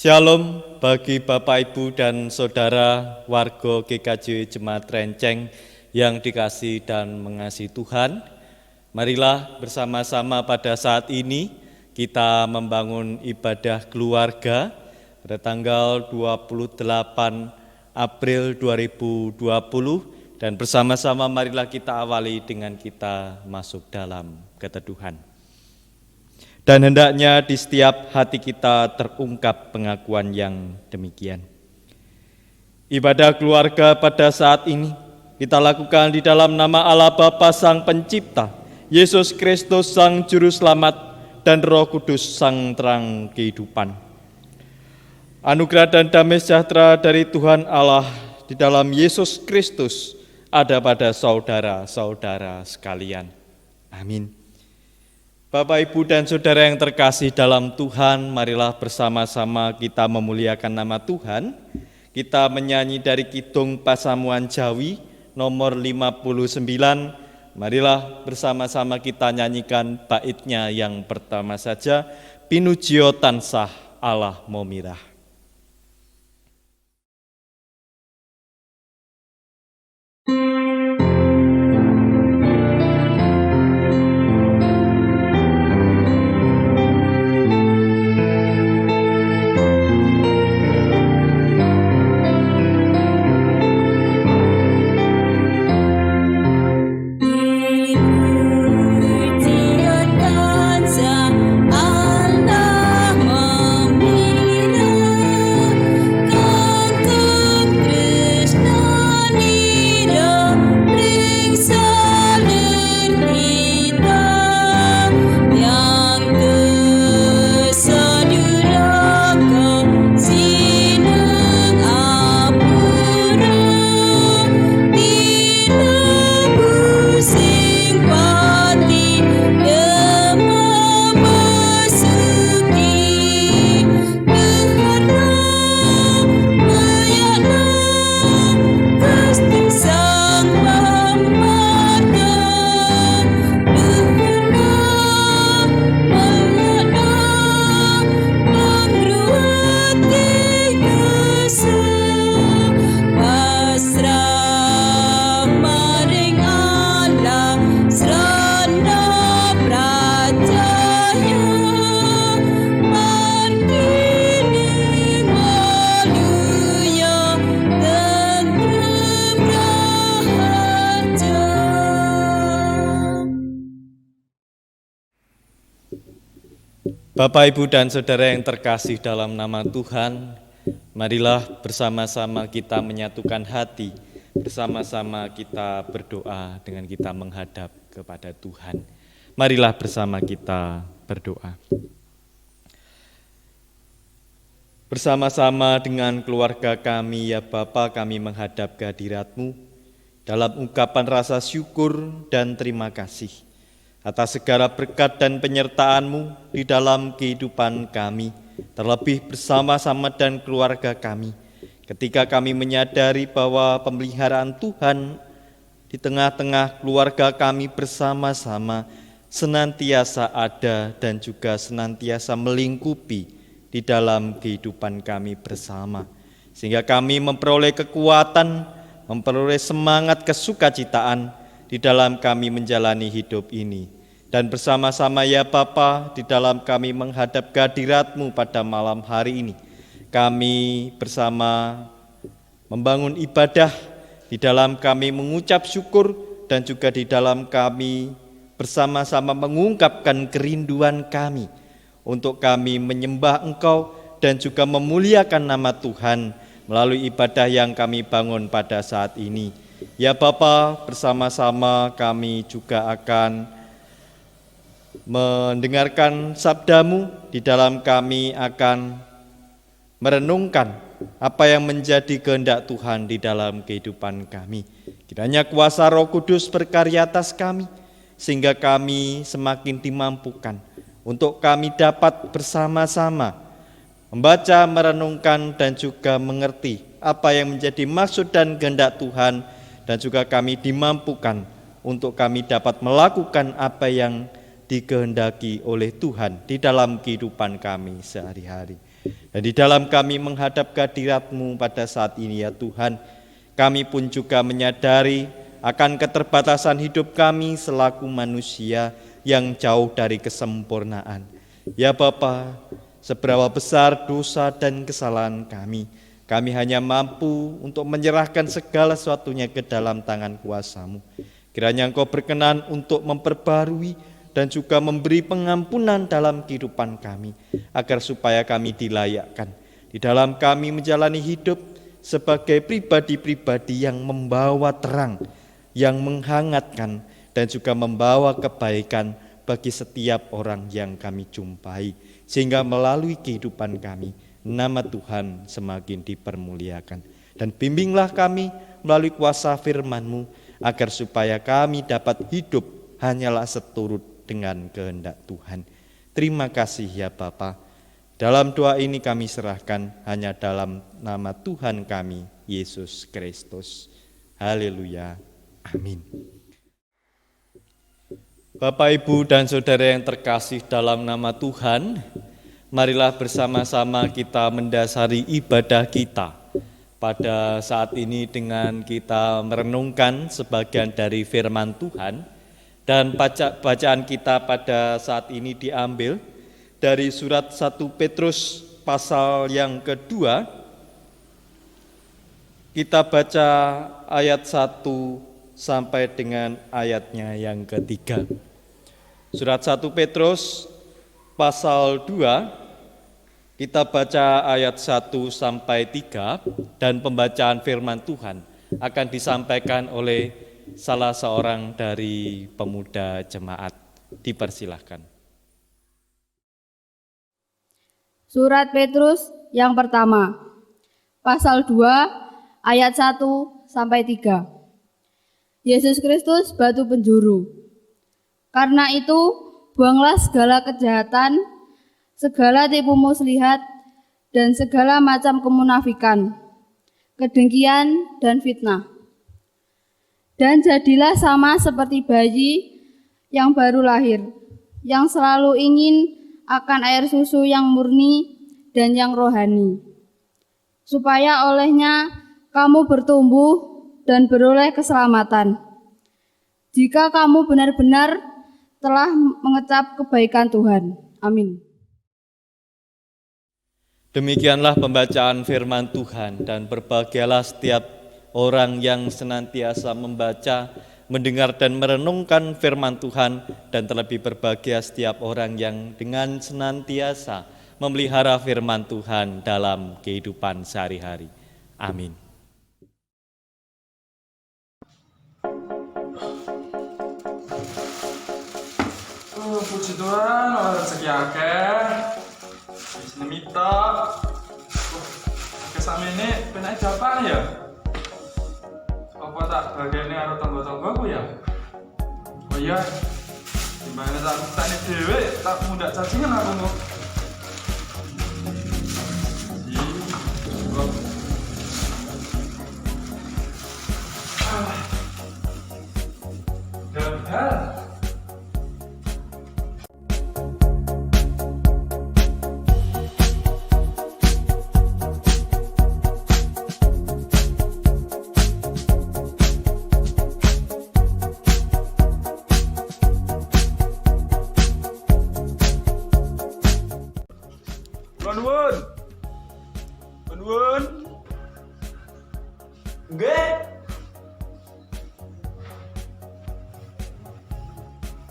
Shalom bagi Bapak, Ibu, dan Saudara warga GKJ Jemaat Renceng yang dikasihi dan mengasihi Tuhan. Marilah bersama-sama pada saat ini kita membangun ibadah keluarga pada tanggal 28 April 2020 dan bersama-sama marilah kita awali dengan kita masuk dalam keteduhan. Dan hendaknya di setiap hati kita terungkap pengakuan yang demikian. Ibadah keluarga pada saat ini kita lakukan di dalam nama Allah Bapa Sang Pencipta, Yesus Kristus Sang Juru Selamat, dan Roh Kudus Sang Terang Kehidupan. Anugerah dan damai sejahtera dari Tuhan Allah di dalam Yesus Kristus ada pada saudara-saudara sekalian. Amin. Bapak, Ibu, dan Saudara yang terkasih dalam Tuhan, marilah bersama-sama kita memuliakan nama Tuhan. Kita menyanyi dari Kidung Pasamuan Jawi nomor 59. Marilah bersama-sama kita nyanyikan baitnya yang pertama saja, Pinujio tansah Allah momirah. Bapak, Ibu, dan Saudara yang terkasih dalam nama Tuhan, marilah bersama-sama kita menyatukan hati, bersama-sama kita berdoa dengan kita menghadap kepada Tuhan. Marilah bersama kita berdoa. Bersama-sama dengan keluarga kami, ya Bapa, kami menghadap kehadirat-Mu dalam ungkapan rasa syukur dan terima kasih atas segala berkat dan penyertaan-Mu di dalam kehidupan kami, terlebih bersama-sama dan keluarga kami, ketika kami menyadari bahwa pemeliharaan Tuhan di tengah-tengah keluarga kami bersama-sama senantiasa ada dan juga senantiasa melingkupi di dalam kehidupan kami bersama, sehingga kami memperoleh kekuatan, memperoleh semangat kesukacitaan di dalam kami menjalani hidup ini. Dan bersama-sama ya Bapa, di dalam kami menghadap kehadirat-Mu pada malam hari ini, kami bersama membangun ibadah, di dalam kami mengucap syukur, dan juga di dalam kami bersama-sama mengungkapkan kerinduan kami untuk kami menyembah Engkau dan juga memuliakan nama Tuhan melalui ibadah yang kami bangun pada saat ini. Ya Bapa, bersama-sama kami juga akan mendengarkan sabda-Mu, di dalam kami akan merenungkan apa yang menjadi kehendak Tuhan di dalam kehidupan kami. Kiranya kuasa Roh Kudus berkarya atas kami, sehingga kami semakin dimampukan untuk kami dapat bersama-sama membaca, merenungkan, dan juga mengerti apa yang menjadi maksud dan kehendak Tuhan, dan juga kami dimampukan untuk kami dapat melakukan apa yang dikehendaki oleh Tuhan di dalam kehidupan kami sehari-hari. Dan di dalam kami menghadap kehadirat-Mu pada saat ini ya Tuhan, kami pun juga menyadari akan keterbatasan hidup kami selaku manusia yang jauh dari kesempurnaan. Ya Bapa, seberapa besar dosa dan kesalahan kami hanya mampu untuk menyerahkan segala sesuatunya ke dalam tangan kuasa-Mu. Kiranya Engkau berkenan untuk memperbarui dan juga memberi pengampunan dalam kehidupan kami, agar supaya kami dilayakkan di dalam kami menjalani hidup sebagai pribadi-pribadi yang membawa terang, yang menghangatkan dan juga membawa kebaikan bagi setiap orang yang kami jumpai, sehingga melalui kehidupan kami nama Tuhan semakin dipermuliakan. Dan bimbinglah kami melalui kuasa firman-Mu, agar supaya kami dapat hidup hanyalah seturut dengan kehendak Tuhan. Terima kasih ya Bapa. Dalam doa ini kami serahkan hanya dalam nama Tuhan kami, Yesus Kristus. Haleluya. Amin. Bapak, Ibu, dan Saudara yang terkasih dalam nama Tuhan, marilah bersama-sama kita mendasari ibadah kita pada saat ini dengan kita merenungkan sebagian dari firman Tuhan. Dan bacaan kita pada saat ini diambil dari surat 1 Petrus pasal yang kedua. Kita baca ayat 1 sampai dengan ayatnya yang ketiga. Surat 1 Petrus pasal 2, kita baca ayat 1 sampai 3, dan pembacaan firman Tuhan akan disampaikan oleh salah seorang dari pemuda jemaat. Dipersilahkan. Surat Petrus yang pertama, pasal 2, ayat 1 sampai 3. Yesus Kristus batu penjuru. Karena itu, buanglah segala kejahatan, segala tipu muslihat, dan segala macam kemunafikan, kedengkian dan fitnah. Dan jadilah sama seperti bayi yang baru lahir, yang selalu ingin akan air susu yang murni dan yang rohani, supaya olehnya kamu bertumbuh dan beroleh keselamatan, jika kamu benar-benar telah mengecap kebaikan Tuhan. Amin. Demikianlah pembacaan firman Tuhan, dan berbahagialah setiap orang yang senantiasa membaca, mendengar dan merenungkan firman Tuhan, dan terlebih berbahagia setiap orang yang dengan senantiasa memelihara firman Tuhan dalam kehidupan sehari-hari. Amin. Puji Tuhan, rezeki akeh. Bisnis mita. Kesami ini penai apa ya? Apa tak bagiannya karo tangga-tanggaku ya? Oh iya. Gimana tak dhewe tak mudak cacingan aku kok. Nuwun. Nggih.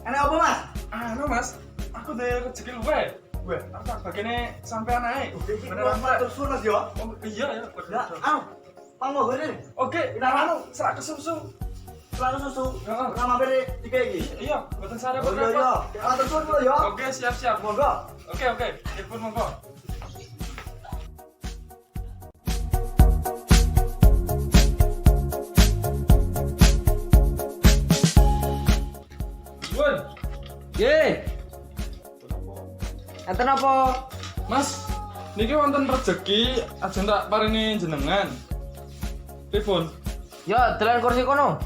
Enak apa, Mas? Anu, Mas. Aku dhewe rezeki luwe. Weh, apa bagene sampean ae. Beneran Pak. Terus Mas yo. Oh iya ya. Lah, panggo ngene. Oke, anu serak kesusu. Selalu susu. Heeh. Ora mampir iki iki. Iya, mboten sarep. Oh iya. Terus dulu yo. Oke, siap. Monggo. Oke. Telepon monggo. Nuwun. Nggih. Enten apa? Mas, niki wonten rezeki ajeng tak paringi jenengan. Telepon. Ya, dalan kursi kono.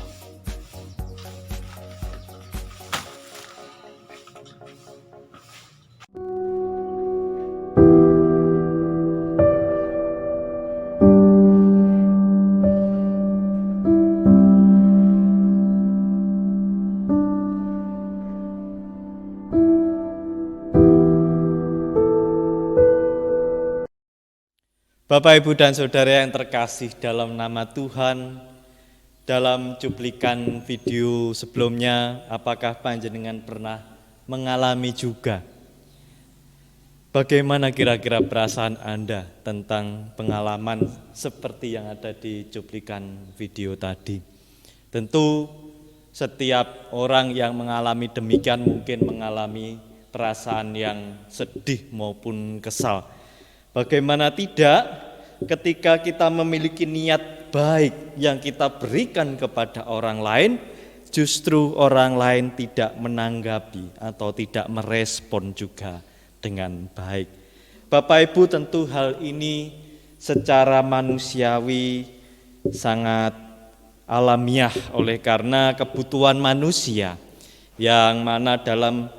Bapak, Ibu, dan Saudara yang terkasih dalam nama Tuhan, dalam cuplikan video sebelumnya, apakah panjenengan pernah mengalami juga? Bagaimana kira-kira perasaan Anda tentang pengalaman seperti yang ada di cuplikan video tadi? Tentu setiap orang yang mengalami demikian mungkin mengalami perasaan yang sedih maupun kesal. Bagaimana tidak ketika kita memiliki niat baik yang kita berikan kepada orang lain, justru orang lain tidak menanggapi atau tidak merespon juga dengan baik. Bapak Ibu, tentu hal ini secara manusiawi sangat alamiah oleh karena kebutuhan manusia yang mana dalam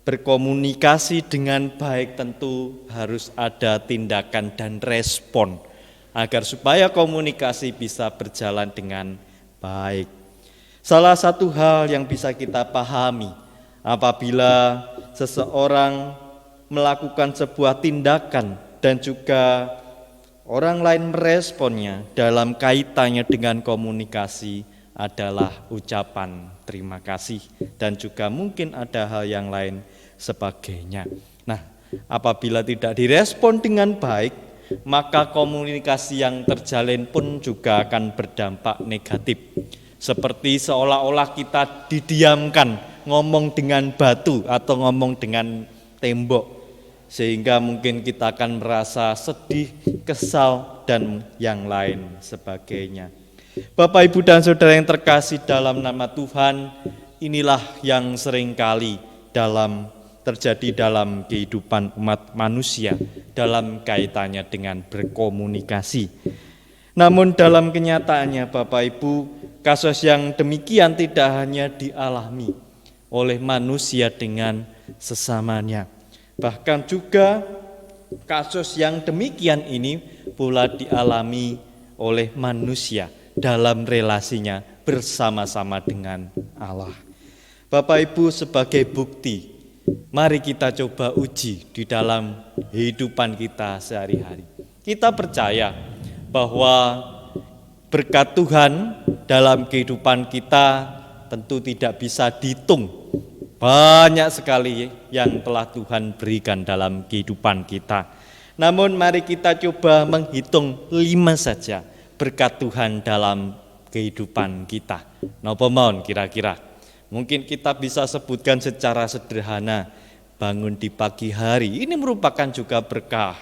berkomunikasi dengan baik tentu harus ada tindakan dan respon agar supaya komunikasi bisa berjalan dengan baik. Salah satu hal yang bisa kita pahami apabila seseorang melakukan sebuah tindakan dan juga orang lain meresponnya dalam kaitannya dengan komunikasi adalah ucapan terima kasih dan juga mungkin ada hal yang lain sebagainya. Nah, apabila tidak direspon dengan baik, maka komunikasi yang terjalin pun juga akan berdampak negatif. Seperti seolah-olah kita didiamkan, ngomong dengan batu atau ngomong dengan tembok, sehingga mungkin kita akan merasa sedih, kesal, dan yang lain sebagainya. Bapak, Ibu, dan Saudara yang terkasih dalam nama Tuhan, inilah yang seringkali terjadi dalam kehidupan umat manusia dalam kaitannya dengan berkomunikasi. Namun dalam kenyataannya Bapak Ibu, kasus yang demikian tidak hanya dialami oleh manusia dengan sesamanya. Bahkan juga kasus yang demikian ini pula dialami oleh manusia dalam relasinya bersama-sama dengan Allah. Bapak Ibu, sebagai bukti, mari kita coba uji di dalam kehidupan kita sehari-hari. Kita percaya bahwa berkat Tuhan dalam kehidupan kita tentu tidak bisa dihitung. Banyak sekali yang telah Tuhan berikan dalam kehidupan kita. Namun mari kita coba menghitung 5 saja berkat Tuhan dalam kehidupan kita. Napa mawon kira-kira? Mungkin kita bisa sebutkan secara sederhana. Bangun di pagi hari, ini merupakan juga berkah.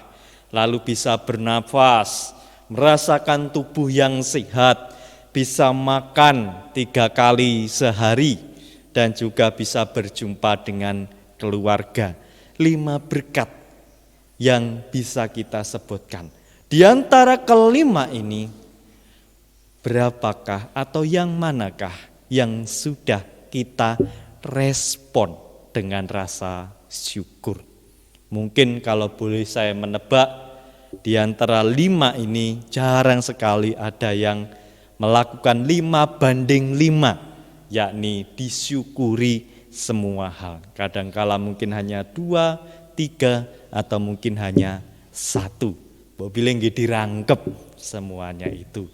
Lalu bisa bernafas, merasakan tubuh yang sehat, bisa makan 3 kali sehari, dan juga bisa berjumpa dengan keluarga. 5 berkat yang bisa kita sebutkan. Di antara kelima ini, berapakah atau yang manakah yang sudah kita respon dengan rasa syukur? Mungkin kalau boleh saya menebak, di antara 5 ini jarang sekali ada yang melakukan 5:5, yakni disyukuri semua hal. Kadangkala mungkin hanya 2, 3, atau mungkin hanya 1. Bila nggih dirangkep semuanya itu.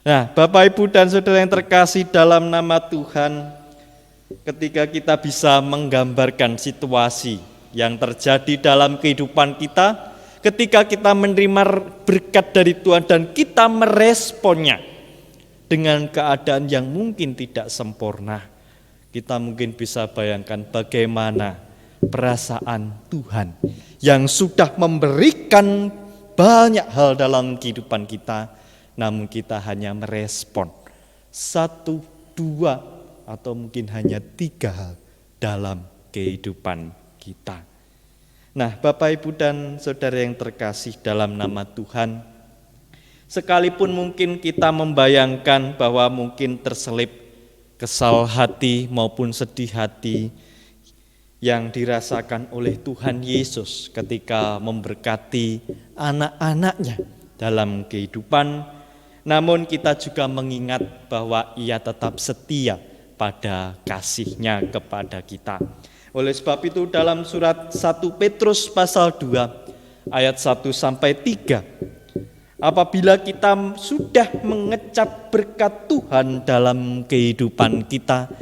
Nah, Bapak, Ibu, dan Saudara yang terkasih dalam nama Tuhan, ketika kita bisa menggambarkan situasi yang terjadi dalam kehidupan kita, ketika kita menerima berkat dari Tuhan dan kita meresponnya dengan keadaan yang mungkin tidak sempurna, kita mungkin bisa bayangkan bagaimana perasaan Tuhan yang sudah memberikan banyak hal dalam kehidupan kita, namun kita hanya merespon 1, 2, atau mungkin hanya 3 hal dalam kehidupan kita. Nah, Bapak, Ibu, dan Saudara yang terkasih dalam nama Tuhan, sekalipun mungkin kita membayangkan bahwa mungkin terselip kesal hati maupun sedih hati yang dirasakan oleh Tuhan Yesus ketika memberkati anak-anaknya dalam kehidupan, namun kita juga mengingat bahwa Ia tetap setia pada kasih-Nya kepada kita. Oleh sebab itu dalam surat 1 Petrus pasal 2 ayat 1-3, Apabila kita sudah mengecap berkat Tuhan dalam kehidupan kita,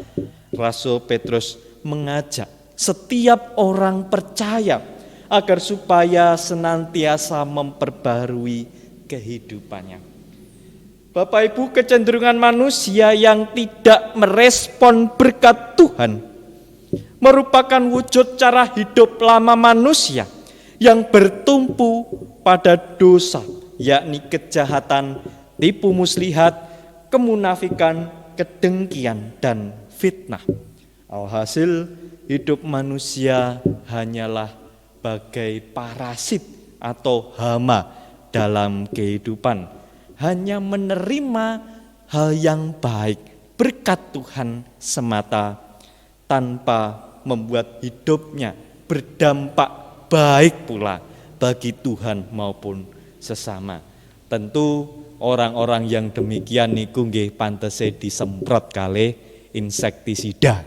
Rasul Petrus mengajak setiap orang percaya agar supaya senantiasa memperbarui kehidupannya. Bapak Ibu, kecenderungan manusia yang tidak merespon berkat Tuhan merupakan wujud cara hidup lama manusia yang bertumpu pada dosa, yakni kejahatan, tipu muslihat, kemunafikan, kedengkian, dan fitnah. Alhasil hidup manusia hanyalah bagai parasit atau hama dalam kehidupan, hanya menerima hal yang baik berkat Tuhan semata tanpa membuat hidupnya berdampak baik pula bagi Tuhan maupun sesama. Tentu orang-orang yang demikian niku nggih pantese disemprot kalih insektisida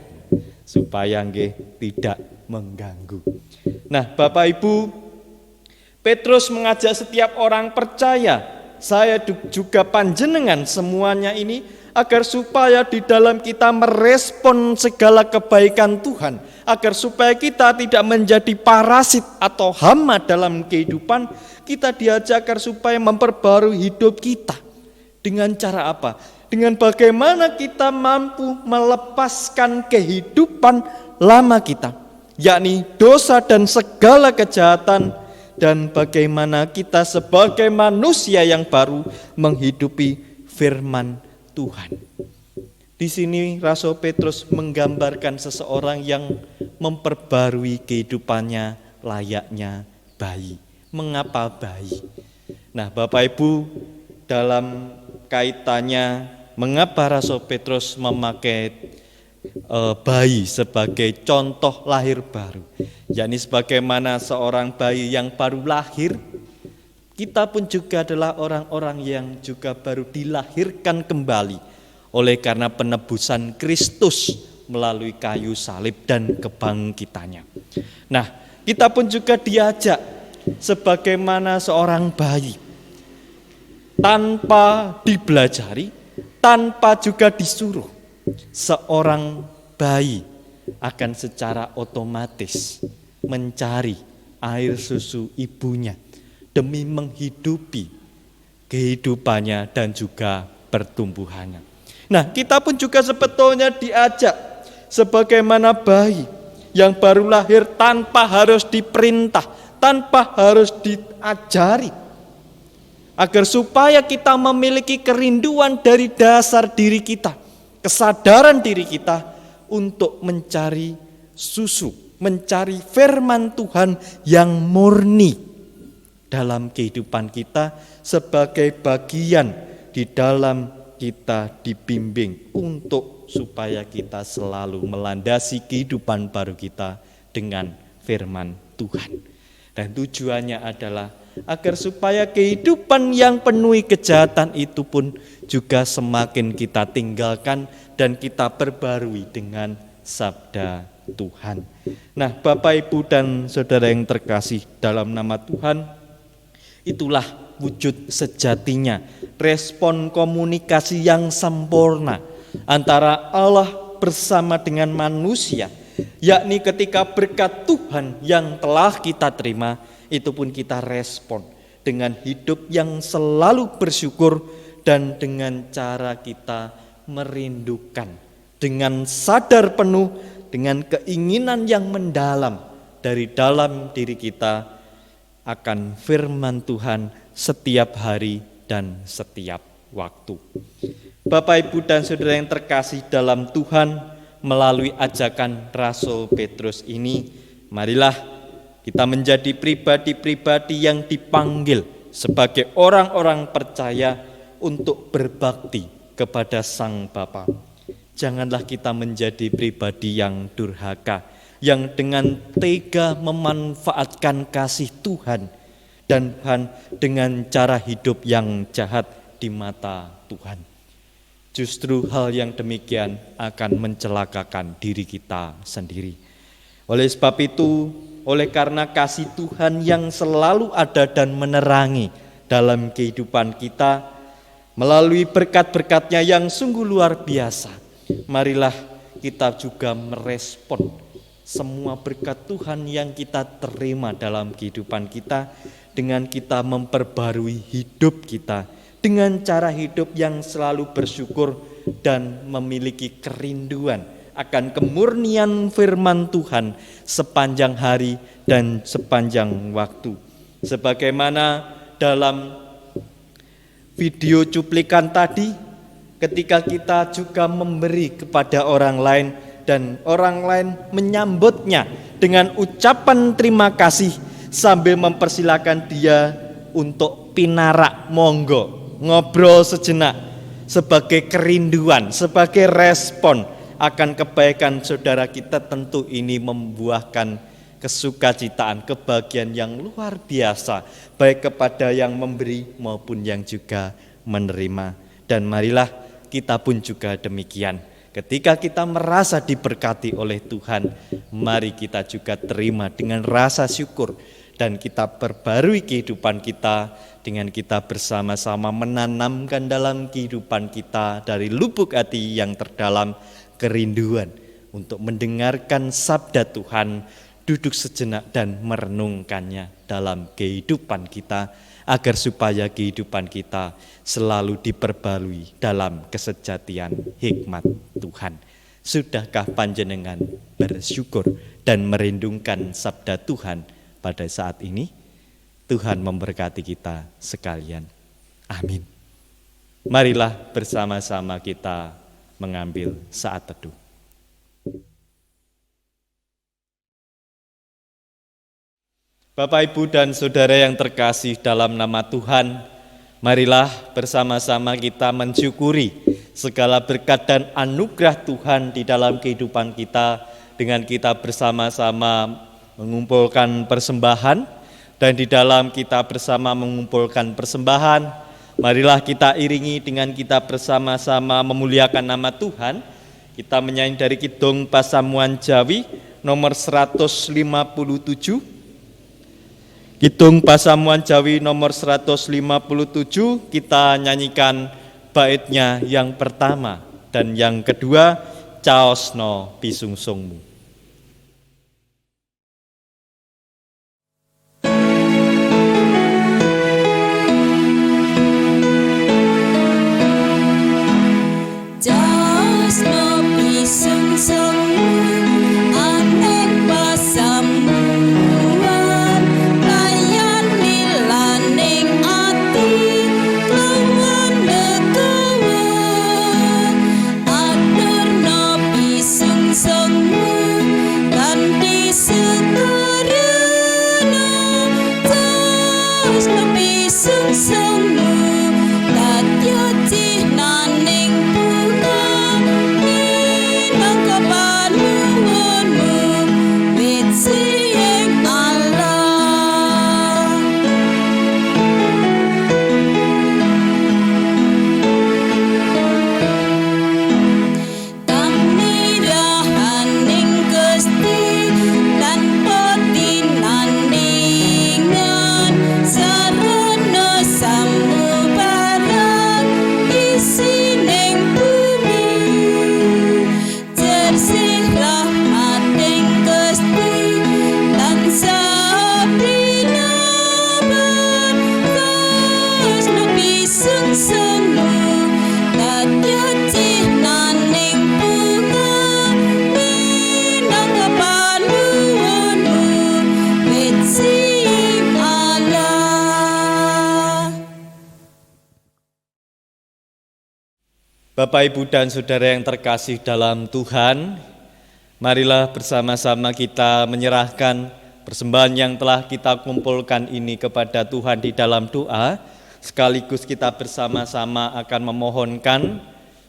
supaya nggih tidak mengganggu. Nah, Bapak Ibu, Petrus mengajak setiap orang percaya, saya juga panjenengan semuanya ini, agar supaya di dalam kita merespon segala kebaikan Tuhan, agar supaya kita tidak menjadi parasit atau hama dalam kehidupan, kita diajak agar supaya memperbarui hidup kita. Dengan cara apa? Dengan bagaimana kita mampu melepaskan kehidupan lama kita, yakni dosa dan segala kejahatan, dan bagaimana kita sebagai manusia yang baru menghidupi firman Tuhan. Di sini Rasul Petrus menggambarkan seseorang yang memperbarui kehidupannya layaknya bayi. Mengapa bayi? Nah, Bapak Ibu, dalam kaitannya mengapa Rasul Petrus memakai bayi sebagai contoh lahir baru, yakni sebagaimana seorang bayi yang baru lahir, kita pun juga adalah orang-orang yang juga baru dilahirkan kembali oleh karena penebusan Kristus melalui kayu salib dan kebangkitannya. Nah, kita pun juga diajak sebagaimana seorang bayi, tanpa dibelajari, tanpa juga disuruh, seorang bayi akan secara otomatis mencari air susu ibunya demi menghidupi kehidupannya dan juga pertumbuhannya. Nah, kita pun juga sebetulnya diajak sebagaimana bayi yang baru lahir tanpa harus diperintah, tanpa harus diajari, agar supaya kita memiliki kerinduan dari dasar diri kita, kesadaran diri kita untuk mencari susu, mencari firman Tuhan yang murni dalam kehidupan kita sebagai bagian di dalam kita dibimbing untuk supaya kita selalu melandasi kehidupan baru kita dengan firman Tuhan. Dan tujuannya adalah agar supaya kehidupan yang penuhi kejahatan itu pun juga semakin kita tinggalkan dan kita perbarui dengan sabda Tuhan. Nah, Bapak, Ibu, dan Saudara yang terkasih dalam nama Tuhan, itulah wujud sejatinya respon komunikasi yang sempurna antara Allah bersama dengan manusia, yakni ketika berkat Tuhan yang telah kita terima, itu pun kita respon dengan hidup yang selalu bersyukur dan dengan cara kita merindukan dengan sadar penuh, dengan keinginan yang mendalam dari dalam diri kita akan firman Tuhan setiap hari dan setiap waktu. Bapak, Ibu, dan Saudara yang terkasih dalam Tuhan, melalui ajakan Rasul Petrus ini, marilah kita menjadi pribadi-pribadi yang dipanggil sebagai orang-orang percaya untuk berbakti kepada Sang Bapa. Janganlah kita menjadi pribadi yang durhaka, yang dengan tega memanfaatkan kasih Tuhan dan dengan cara hidup yang jahat di mata Tuhan. Justru hal yang demikian akan mencelakakan diri kita sendiri. Oleh sebab itu, oleh karena kasih Tuhan yang selalu ada dan menerangi dalam kehidupan kita melalui berkat-berkat-Nya yang sungguh luar biasa. Marilah kita juga merespon semua berkat Tuhan yang kita terima dalam kehidupan kita dengan kita memperbarui hidup kita dengan cara hidup yang selalu bersyukur dan memiliki kerinduan akan kemurnian firman Tuhan sepanjang hari dan sepanjang waktu. Sebagaimana dalam video cuplikan tadi, ketika kita juga memberi kepada orang lain dan orang lain menyambutnya dengan ucapan terima kasih sambil mempersilakan dia untuk pinarak, monggo, ngobrol sejenak sebagai kerinduan, sebagai respon akan kebaikan saudara kita, tentu ini membuahkan kesukacitaan, kebahagiaan yang luar biasa baik kepada yang memberi maupun yang juga menerima. Dan marilah kita pun juga demikian. Ketika kita merasa diberkati oleh Tuhan, mari kita juga terima dengan rasa syukur dan kita perbarui kehidupan kita dengan kita bersama-sama menanamkan dalam kehidupan kita dari lubuk hati yang terdalam kerinduan untuk mendengarkan sabda Tuhan, duduk sejenak dan merenungkannya dalam kehidupan kita, agar supaya kehidupan kita selalu diperbarui dalam kesejatian hikmat Tuhan. Sudahkah panjenengan bersyukur dan merindungkan sabda Tuhan pada saat ini? Tuhan memberkati kita sekalian. Amin. Marilah bersama-sama kita mengambil saat teduh. Bapak, Ibu, dan Saudara yang terkasih dalam nama Tuhan, marilah bersama-sama kita mensyukuri segala berkat dan anugerah Tuhan di dalam kehidupan kita dengan kita bersama-sama mengumpulkan persembahan. Dan di dalam kita bersama mengumpulkan persembahan, marilah kita iringi dengan kita bersama-sama memuliakan nama Tuhan. Kita menyanyi dari Kidung Pasamuan Jawi nomor 157. Kidung Pasamuan Jawi nomor 157, kita nyanyikan baitnya yang pertama dan yang kedua, Caosno Pisungsungmu. Bapak, Ibu, dan Saudara yang terkasih dalam Tuhan, marilah bersama-sama kita menyerahkan persembahan yang telah kita kumpulkan ini kepada Tuhan di dalam doa, sekaligus kita bersama-sama akan memohonkan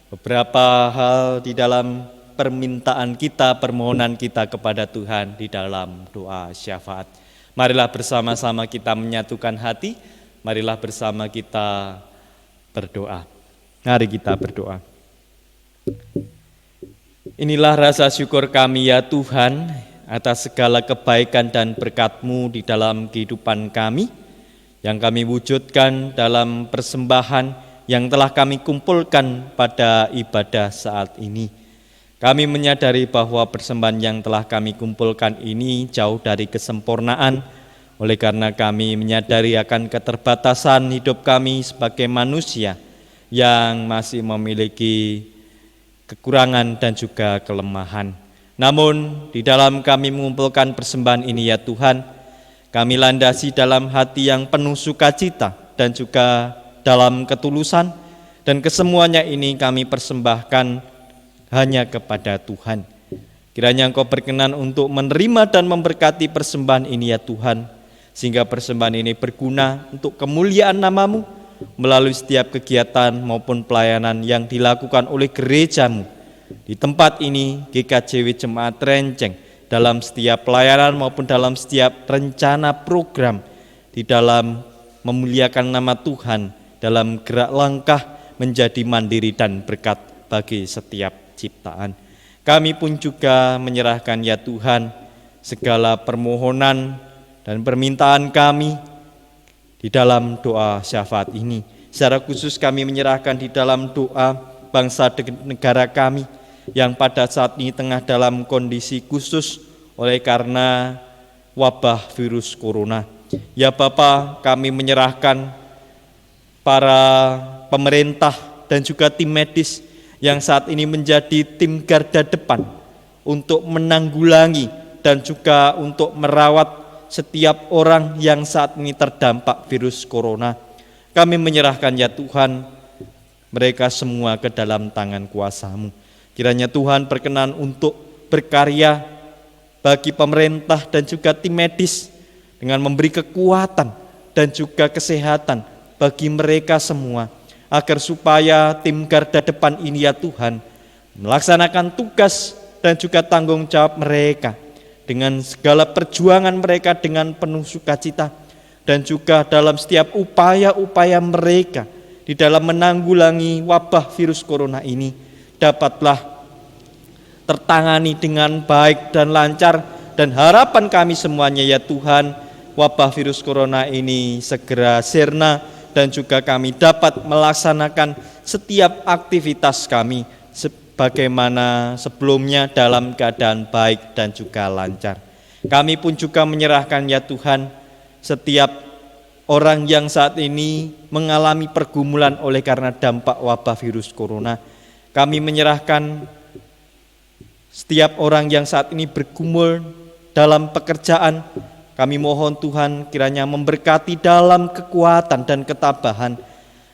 beberapa hal di dalam permintaan kita, permohonan kita kepada Tuhan di dalam doa syafaat. Marilah bersama-sama kita menyatukan hati, marilah bersama kita berdoa. Mari kita berdoa. Inilah rasa syukur kami ya Tuhan atas segala kebaikan dan berkat-Mu di dalam kehidupan kami. yang kami wujudkan dalam persembahan yang telah kami kumpulkan pada ibadah saat ini. Kami menyadari bahwa persembahan yang telah kami kumpulkan ini jauh dari kesempurnaan, oleh karena kami menyadari akan keterbatasan hidup kami sebagai manusia yang masih memiliki kekurangan dan juga kelemahan. Namun di dalam kami mengumpulkan persembahan ini ya Tuhan, kami landasi dalam hati yang penuh sukacita dan juga dalam ketulusan, dan kesemuanya ini kami persembahkan hanya kepada Tuhan. Kiranya Engkau berkenan untuk menerima dan memberkati persembahan ini ya Tuhan, sehingga persembahan ini berguna untuk kemuliaan nama-Mu melalui setiap kegiatan maupun pelayanan yang dilakukan oleh gereja-Mu. Di tempat ini GKJW Jemaat Renceng, dalam setiap pelayanan maupun dalam setiap rencana program, di dalam memuliakan nama Tuhan, dalam gerak langkah menjadi mandiri dan berkat bagi setiap ciptaan. Kami pun juga menyerahkan ya Tuhan segala permohonan dan permintaan kami di dalam doa syafaat ini. Secara khusus kami menyerahkan di dalam doa bangsa dan negara kami yang pada saat ini tengah dalam kondisi khusus oleh karena wabah virus corona. Ya Bapa, kami menyerahkan para pemerintah dan juga tim medis yang saat ini menjadi tim garda depan untuk menanggulangi dan juga untuk merawat setiap orang yang saat ini terdampak virus corona. Kami menyerahkan ya Tuhan mereka semua ke dalam tangan kuasa-Mu. Kiranya Tuhan berkenan untuk berkarya bagi pemerintah dan juga tim medis dengan memberi kekuatan dan juga kesehatan bagi mereka semua, agar supaya tim garda depan ini ya Tuhan melaksanakan tugas dan juga tanggung jawab mereka dengan segala perjuangan mereka dengan penuh sukacita, dan juga dalam setiap upaya-upaya mereka di dalam menanggulangi wabah virus corona ini dapatlah tertangani dengan baik dan lancar. Dan harapan kami semuanya ya Tuhan, wabah virus corona ini segera sirna dan juga kami dapat melaksanakan setiap aktivitas kami sebagaimana sebelumnya dalam keadaan baik dan juga lancar. Kami pun juga menyerahkan ya Tuhan setiap orang yang saat ini mengalami pergumulan oleh karena dampak wabah virus corona. Kami menyerahkan setiap orang yang saat ini bergumul dalam pekerjaan. Kami mohon Tuhan kiranya memberkati dalam kekuatan dan ketabahan,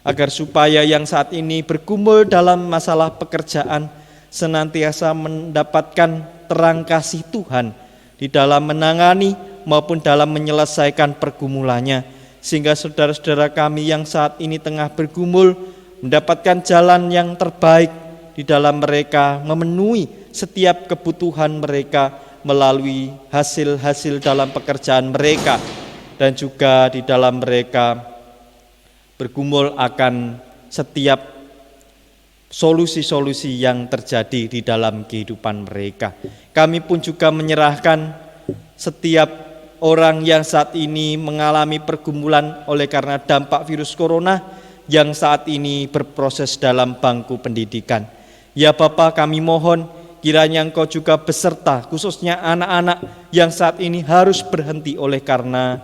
agar supaya yang saat ini bergumul dalam masalah pekerjaan senantiasa mendapatkan terang kasih Tuhan di dalam menangani maupun dalam menyelesaikan pergumulannya, sehingga saudara-saudara kami yang saat ini tengah bergumul mendapatkan jalan yang terbaik di dalam mereka memenuhi setiap kebutuhan mereka melalui hasil-hasil dalam pekerjaan mereka, dan juga di dalam mereka bergumul akan setiap solusi-solusi yang terjadi di dalam kehidupan mereka. Kami pun juga menyerahkan setiap orang yang saat ini mengalami pergumulan oleh karena dampak virus corona yang saat ini berproses dalam bangku pendidikan. Ya Bapa, kami mohon kiranya Engkau juga beserta khususnya anak-anak yang saat ini harus berhenti oleh karena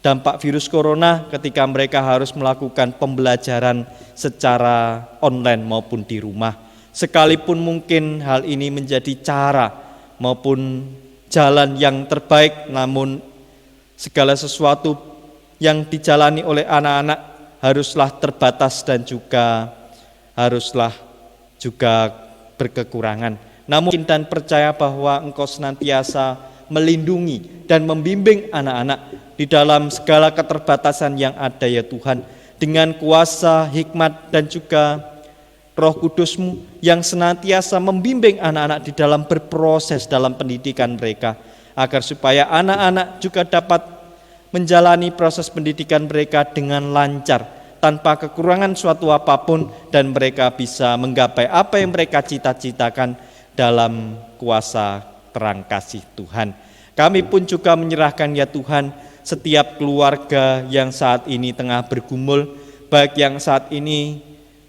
dampak virus corona ketika mereka harus melakukan pembelajaran secara online maupun di rumah. Sekalipun mungkin hal ini menjadi cara maupun jalan yang terbaik, namun segala sesuatu yang dijalani oleh anak-anak haruslah terbatas dan juga haruslah juga berkekurangan. Namun dan percaya bahwa Engkau senantiasa melindungi dan membimbing anak-anak di dalam segala keterbatasan yang ada ya Tuhan, dengan kuasa, hikmat dan juga Roh Kudus-Mu yang senantiasa membimbing anak-anak di dalam berproses dalam pendidikan mereka, agar supaya anak-anak juga dapat menjalani proses pendidikan mereka dengan lancar tanpa kekurangan suatu apapun, dan mereka bisa menggapai apa yang mereka cita-citakan dalam kuasa terang kasih Tuhan. Kami pun juga menyerahkan ya Tuhan setiap keluarga yang saat ini tengah bergumul, baik yang saat ini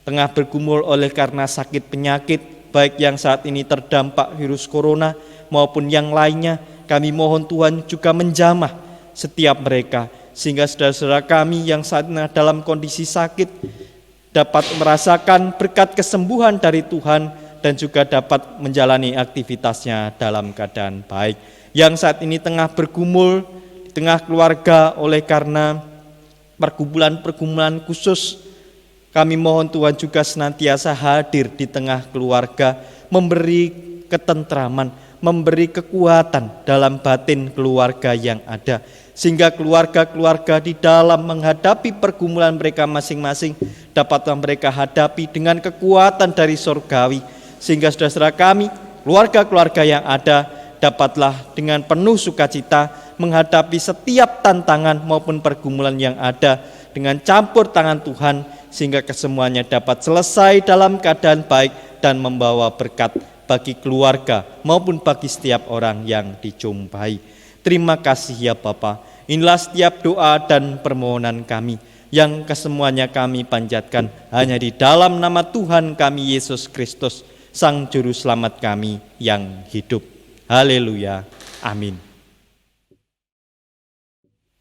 tengah bergumul oleh karena sakit penyakit, baik yang saat ini terdampak virus corona maupun yang lainnya. Kami mohon Tuhan juga menjamah setiap mereka, sehingga saudara-saudara kami yang saat ini dalam kondisi sakit dapat merasakan berkat kesembuhan dari Tuhan dan juga dapat menjalani aktivitasnya dalam keadaan baik. Yang saat ini tengah bergumul di tengah keluarga oleh karena pergumulan-pergumulan khusus, kami mohon Tuhan juga senantiasa hadir di tengah keluarga, memberi ketentraman, memberi kekuatan dalam batin keluarga yang ada, sehingga keluarga-keluarga di dalam menghadapi pergumulan mereka masing-masing dapat mereka hadapi dengan kekuatan dari surgawi, sehingga saudara-saudara kami, keluarga-keluarga yang ada, dapatlah dengan penuh sukacita menghadapi setiap tantangan maupun pergumulan yang ada dengan campur tangan Tuhan, sehingga kesemuanya dapat selesai dalam keadaan baik dan membawa berkat bagi keluarga maupun bagi setiap orang yang dijumpai. Terima kasih ya Bapa. Inilah setiap doa dan permohonan kami yang kesemuanya kami panjatkan hanya di dalam nama Tuhan kami Yesus Kristus, Sang Juru Selamat kami yang hidup. Haleluya. Amin.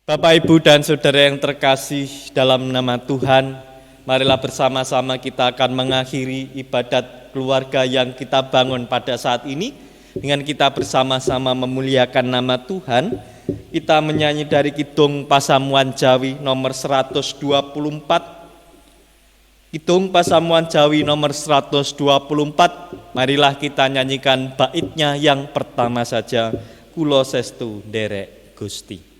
Bapak, Ibu, dan Saudara yang terkasih dalam nama Tuhan, marilah bersama-sama kita akan mengakhiri ibadat keluarga yang kita bangun pada saat ini dengan kita bersama-sama memuliakan nama Tuhan. Kita menyanyi dari Kidung Pasamuan Jawi nomor 124. Kidung Pasamuan Jawi nomor 124. Marilah kita nyanyikan baitnya yang pertama saja. Kulo sestu nderek Gusti.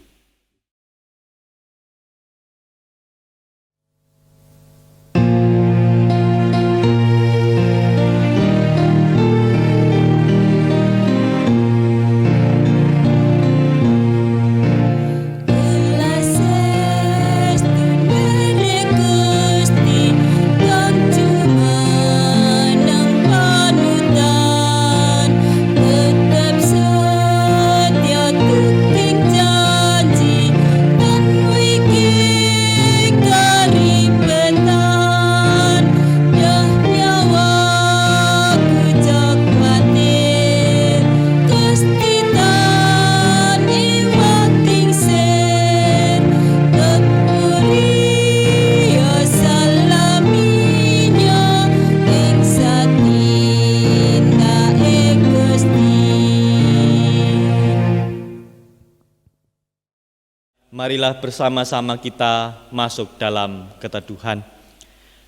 Marilah bersama-sama kita masuk dalam keteduhan.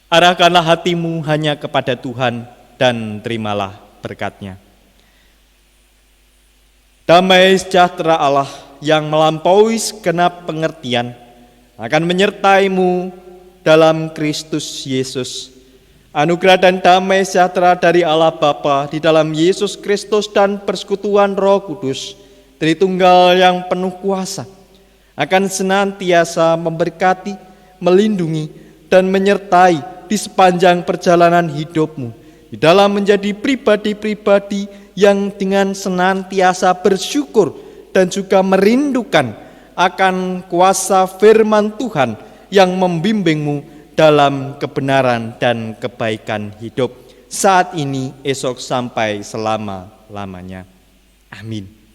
Arahkanlah hatimu hanya kepada Tuhan dan terimalah berkat-Nya. Damai sejahtera Allah yang melampaui segenap pengertian akan menyertaimu dalam Kristus Yesus. Anugerah dan damai sejahtera dari Allah Bapa di dalam Yesus Kristus dan persekutuan Roh Kudus, Tritunggal yang penuh kuasa, akan senantiasa memberkati, melindungi, dan menyertai di sepanjang perjalanan hidupmu, di dalam menjadi pribadi-pribadi yang dengan senantiasa bersyukur dan juga merindukan akan kuasa firman Tuhan yang membimbingmu dalam kebenaran dan kebaikan hidup saat ini, esok, sampai selama-lamanya. Amin.